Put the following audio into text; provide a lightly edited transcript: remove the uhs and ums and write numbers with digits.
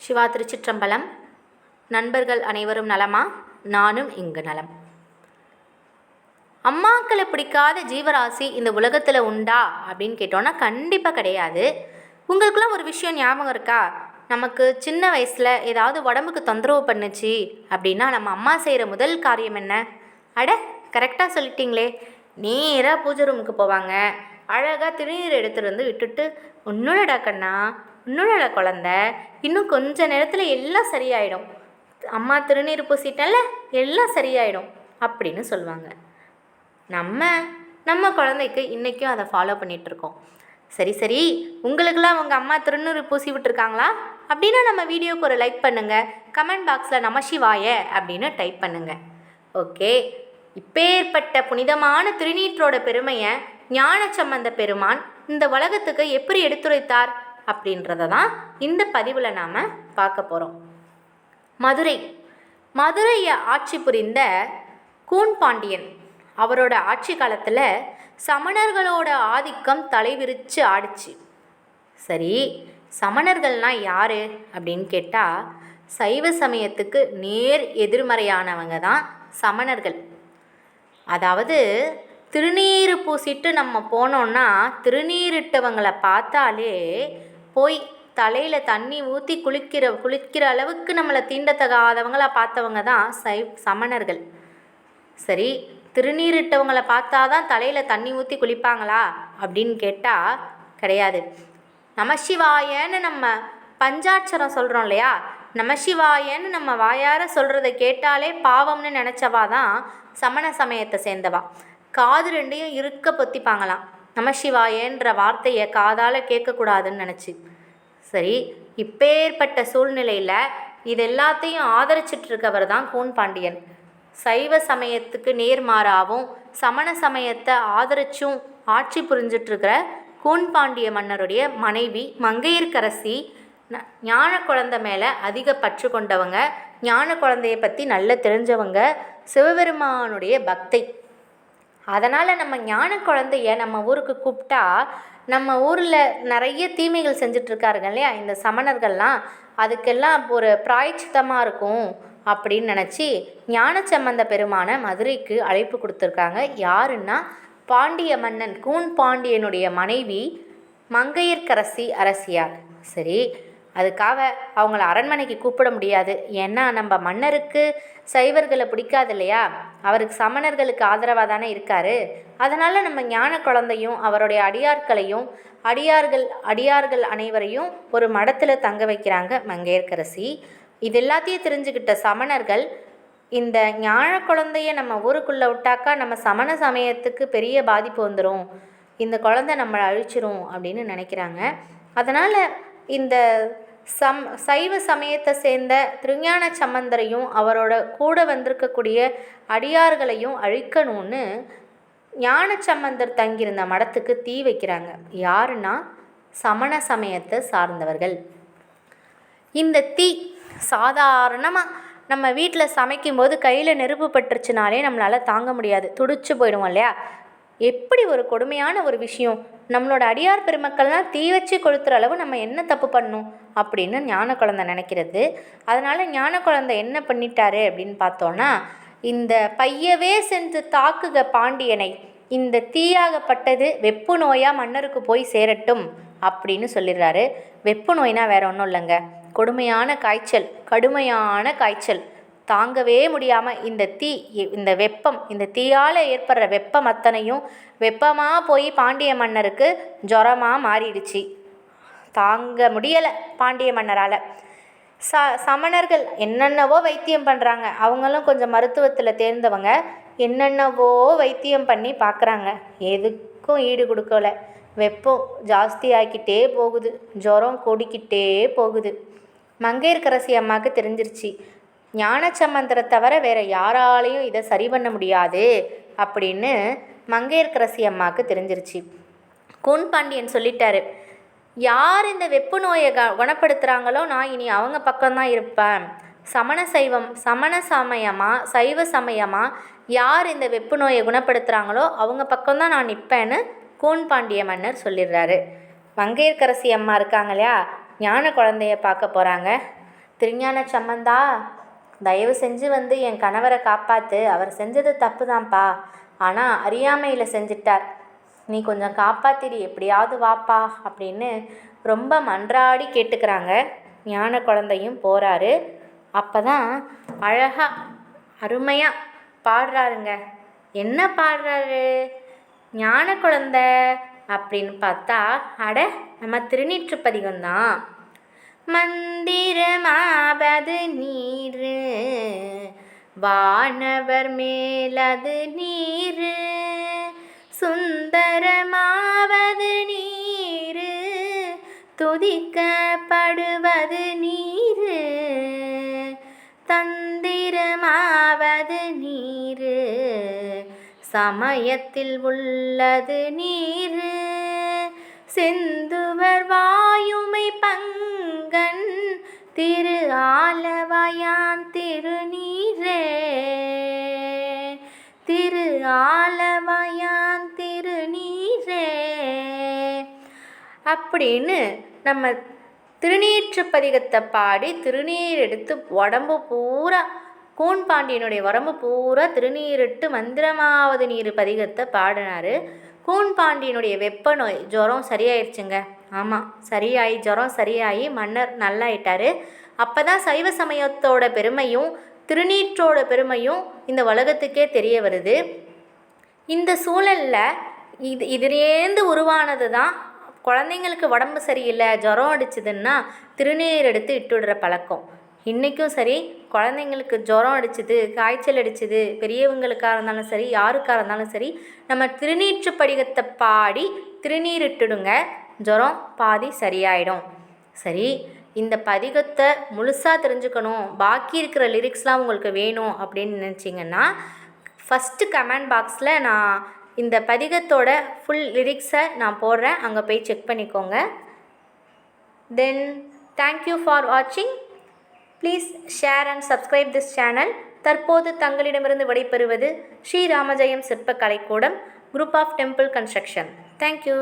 சிவா திருச்சிற்றம்பலம். நண்பர்கள் அனைவரும் நலமா? நானும் இங்கு நலம். அம்மாக்களை பிடிக்காத ஜீவராசி இந்த உலகத்தில் உண்டா அப்படின்னு கேட்டோன்னா கண்டிப்பாக கிடையாது. உங்களுக்குலாம் ஒரு விஷயம் ஞாபகம் இருக்கா? நமக்கு சின்ன வயசில் ஏதாவது உடம்புக்கு தொந்தரவு பண்ணுச்சு அப்படின்னா நம்ம அம்மா செய்கிற முதல் காரியம் என்ன? அட, கரெக்டாக சொல்லிட்டீங்களே. நேராக பூஜை ரூமுக்கு போவாங்க. அழகாக திருநீர் எடுத்துகிட்டு வந்து விட்டுட்டு, உன்னோடடா கண்ணா, உன்னோட குழந்த, இன்னும் கொஞ்ச நேரத்தில் எல்லாம் சரியாயிடும், அம்மா திருநீர் பூசிட்டல எல்லாம் சரியாயிடும் அப்படின்னு சொல்லுவாங்க. நம்ம குழந்தைக்கு இன்றைக்கும் அதை ஃபாலோ பண்ணிகிட்ருக்கோம். சரி, உங்களுக்கெல்லாம் உங்கள் அம்மா திருநீர் பூசி விட்டுருக்காங்களா? அப்படின்னா நம்ம வீடியோவுக்கு ஒரு லைக் பண்ணுங்கள். கமெண்ட் பாக்ஸில் நம சிவாய அப்படின்னு டைப் பண்ணுங்கள். ஓகே, இப்பேற்பட்ட புனிதமான திருநீற்றோட பெருமையை ஞானசம்பந்த பெருமான் இந்த உலகத்துக்கு எப்படி எடுத்துரைத்தார் அப்படின்றத தான் இந்த பதிவில் நாம் பார்க்க போகிறோம். மதுரையை ஆட்சி புரிந்த கூன் பாண்டியன் அவரோட ஆட்சி காலத்தில் சமணர்களோட ஆதிக்கம் தலைவிரித்து ஆடிச்சு. சரி, சமணர்கள்னால் யார் அப்படின்னு கேட்டால் சைவ சமயத்துக்கு நேர் எதிர்மறையானவங்க தான் சமணர்கள். அதாவது திருநீர் பூசிட்டு நம்ம போனோன்னா திருநீரிட்டவங்களை பார்த்தாலே போய் தலையில் தண்ணி ஊற்றி குளிக்கிற அளவுக்கு நம்மளை தீண்டத்தகாதவங்களாக பார்த்தவங்க தான் சமணர்கள். சரி, திருநீரிட்டவங்களை பார்த்தா தான் தலையில் தண்ணி ஊற்றி குளிப்பாங்களா அப்படின்னு கேட்டால் கிடையாது. நமசிவாயன்னு நம்ம பஞ்சாட்சரம் சொல்கிறோம் இல்லையா, நமசிவாயன்னு நம்ம வாயார சொல்கிறத கேட்டாலே பாவம்னு நினச்சவா தான் சமண சமயத்தை சேர்ந்தவா. காது ரெண்டையும் இருக்க பொத்திப்பாங்களாம், நமசிவாயன்ற வார்த்தையை காதால் கேட்கக்கூடாதுன்னு நினச்சி. சரி, இப்பேற்பட்ட சூழ்நிலையில் இது எல்லாத்தையும் ஆதரிச்சிட்ருக்கவர் தான் கூன் பாண்டியன். சைவ சமயத்துக்கு நேர்மாறாகவும் சமண சமயத்தை ஆதரிச்சும் ஆட்சி புரிஞ்சிட்ருக்கிற கூன் பாண்டிய மன்னருடைய மனைவி மங்கையர்க்கரசி ஞான குழந்தை மேலே அதிக பற்று கொண்டவங்க, ஞான குழந்தைய பற்றி நல்லா தெரிஞ்சவங்க, சிவபெருமானுடைய பக்தை. அதனால் நம்ம ஞான குழந்தைய நம்ம ஊருக்கு கூப்பிட்டா நம்ம ஊரில் நிறைய தீமைகள் செஞ்சிட்ருக்காருங்க இல்லையா இந்த சமணர்கள்லாம், அதுக்கெல்லாம் ஒரு பிராயச்சித்தமாக இருக்கும் அப்படின்னு நினச்சி ஞானசம்பந்த பெருமான மதுரைக்கு அழைப்பு கொடுத்துருக்காங்க. யாருன்னா பாண்டிய மன்னன் கூன் பாண்டியனுடைய மனைவி மங்கையர்க்கரசி அரசியார். சரி, அதுக்காக அவங்கள அரண்மனைக்கு கூப்பிட முடியாது. ஏன்னா நம்ம மன்னருக்கு சைவர்களை பிடிக்காது இல்லையா, அவருக்கு சமணர்களுக்கு ஆதரவாக தானே இருக்கார். அதனால் நம்ம ஞான குழந்தையும் அவருடைய அடியார்கள் அனைவரையும் ஒரு மடத்தில் தங்க வைக்கிறாங்க மங்கையர்க்கரசி. இது எல்லாத்தையும் தெரிஞ்சுக்கிட்ட சமணர்கள் இந்த ஞான குழந்தைய நம்ம ஊருக்குள்ளே விட்டாக்கா நம்ம சமண சமயத்துக்கு பெரிய பாதிப்பு வந்துடும், இந்த குழந்தை நம்மளை அழிச்சிரும் அப்படின்னு நினைக்கிறாங்க. அதனால் இந்த சைவ சமயத்தை சேர்ந்த திருஞான சம்பந்தரையும் அவரோட கூட வந்திருக்கக்கூடிய அடியார்களையும் அழிக்கணும்னு ஞான சம்பந்தர் தங்கியிருந்த மடத்துக்கு தீ வைக்கிறாங்க. யாருன்னா சமண சமயத்தை சார்ந்தவர்கள். இந்த தீ சாதாரணமாக நம்ம வீட்டில் சமைக்கும்போது கையில் நெருப்பு பட்டுருச்சுனாலே நம்மளால் தாங்க முடியாது, துடிச்சு போயிடுவோம் இல்லையா. எப்படி ஒரு கொடுமையான ஒரு விஷயம், நம்மளோட அடியார் பெருமக்கள்லாம் தீ வச்சு கொளுத்துற அளவு நம்ம என்ன தப்பு பண்ணணும் அப்படின்னு ஞான குழந்தை நினைக்கிறது. அதனால் ஞான குழந்தை என்ன பண்ணிட்டாரு அப்படின்னு பார்த்தோன்னா, இந்த பையவே சென்று தாக்குக பாண்டியனை, இந்த தீயாகப்பட்டது வெப்பு நோயாக மன்னருக்கு போய் சேரட்டும் அப்படின்னு சொல்லிடுறாரு. வெப்பு நோய்னா வேற ஒன்றும் இல்லைங்க, கடுமையான காய்ச்சல் தாங்கவே முடியாமல் இந்த வெப்பம், இந்த தீயால் ஏற்படுற வெப்பம் அத்தனையும் வெப்பமாக போய் பாண்டிய மன்னருக்கு ஜுரமாக மாறிடுச்சு. தாங்க முடியலை பாண்டிய மன்னரால். சமணர்கள் என்னென்னவோ வைத்தியம் பண்ணுறாங்க, அவங்களும் கொஞ்சம் மருத்துவத்தில் தேர்ந்தவங்க, என்னென்னவோ வைத்தியம் பண்ணி பார்க்குறாங்க, எதுக்கும் ஈடு கொடுக்கலை. வெப்பம் ஜாஸ்தியாகிக்கிட்டே போகுது, ஜுரம் கூடிக்கிட்டே போகுது. மங்கையர்க்கரசி அம்மாவுக்கு தெரிஞ்சிருச்சு, ஞானசம்பந்தரை தவிர வேறு யாராலையும் இதை சரி பண்ண முடியாது அப்படின்னு மங்கையர்க்கரசி அம்மாவுக்கு தெரிஞ்சிருச்சு. கூன் பாண்டியன் சொல்லிட்டாரு, யார் இந்த வெப்பு நோயை குணப்படுத்துகிறாங்களோ நான் இனி அவங்க பக்கம்தான் இருப்பேன். சமண சமயமா சைவ சமயமா யார் இந்த வெப்பு நோயை குணப்படுத்துகிறாங்களோ அவங்க பக்கம்தான் நான் நிற்பேன்னு கூன் பாண்டிய மன்னர் சொல்லிடுறாரு. மங்கையர்க்கரசி அம்மா இருக்காங்க இல்லையா, ஞான குழந்தைய பார்க்க போகிறாங்க. திருஞான சம்பந்தா, தயவு செஞ்சு வந்து என் கணவரை காப்பாற்று, அவர் செஞ்சது தப்பு தான்ப்பா, ஆனால் அறியாமையில் செஞ்சிட்டார், நீ கொஞ்சம் காப்பாற்றிடு, எப்படியாவது வாப்பா அப்படின்னு ரொம்ப மன்றாடி கேட்டுக்கிறாங்க. ஞான குழந்தையும் போகிறாரு. அப்போ தான் அழகாக அருமையாக பாடுறாருங்க. என்ன பாடுறாரு ஞான குழந்தை அப்படின்னு பார்த்தா, அட நம்ம திருநீற்றுப்பதிகம் தான். மந்திரமாவது நீர், வானவர் மேலது நீர், சுந்தரமாவது நீர், துதிக்கப்படுவது நீர், தந்திரமாவது நீர், சமயத்தில் உள்ளது நீர், செந்துவர் வாயுமை பங்கன் திரு ஆலவயான் திருநீரே, திரு ஆலவயான் திருநீரே அப்படின்னு நம்ம திருநீற்றுப்பதிகத்தை பாடி திருநீர் எடுத்து உடம்பு பூரா, கூன் பாண்டியனுடைய உடம்பு பூரா திருநீரிட்டு மந்திரமாவது நீர் பதிகத்தை பாடினார். கூன் பாண்டியனுடைய வெப்ப நோய் ஜுரம் சரியாயிடுச்சுங்க. ஆமாம், சரியாயி ஜுரம் சரியாகி மன்னர் நல்லாயிட்டார். அப்போ தான் சைவ சமயத்தோட பெருமையும் திருநீற்றோட பெருமையும் இந்த உலகத்துக்கே தெரிய வருது. இந்த சூழலில் இதுலேருந்து உருவானது தான் குழந்தைங்களுக்கு உடம்பு சரியில்லை, ஜுரம் அடிச்சுதுன்னா திருநீர் எடுத்து இட்டுடுற பழக்கம். இன்றைக்கும் சரி, குழந்தைங்களுக்கு ஜுரம் அடிச்சுது, காய்ச்சல் அடிச்சுது, பெரியவங்களுக்காக இருந்தாலும் சரி, யாருக்காக இருந்தாலும் சரி, நம்ம திருநீற்று படிகத்தை பாடி திருநீர் இட்டுடுங்க, ஜுரம் பாதி சரியாயிடும். சரி, இந்த பதிகத்தை முழுசாக தெரிஞ்சுக்கணும், பாக்கி இருக்கிற லிரிக்ஸ்லாம் உங்களுக்கு வேணும் அப்படின்னு நினச்சிங்கன்னா ஃபஸ்ட்டு கமெண்ட் பாக்ஸில் நான் இந்த பதிகத்தோட ஃபுல் லிரிக்ஸை நான் போடுறேன், அங்கே போய் செக் பண்ணிக்கோங்க. தென் தேங்க்யூ ஃபார் வாட்சிங். Please share and subscribe this channel. தற்போது தங்களிடமிருந்து விடைபெறுவது Shri Ramajayam Sirpa Kalaikoodam, group of temple construction. Thank you.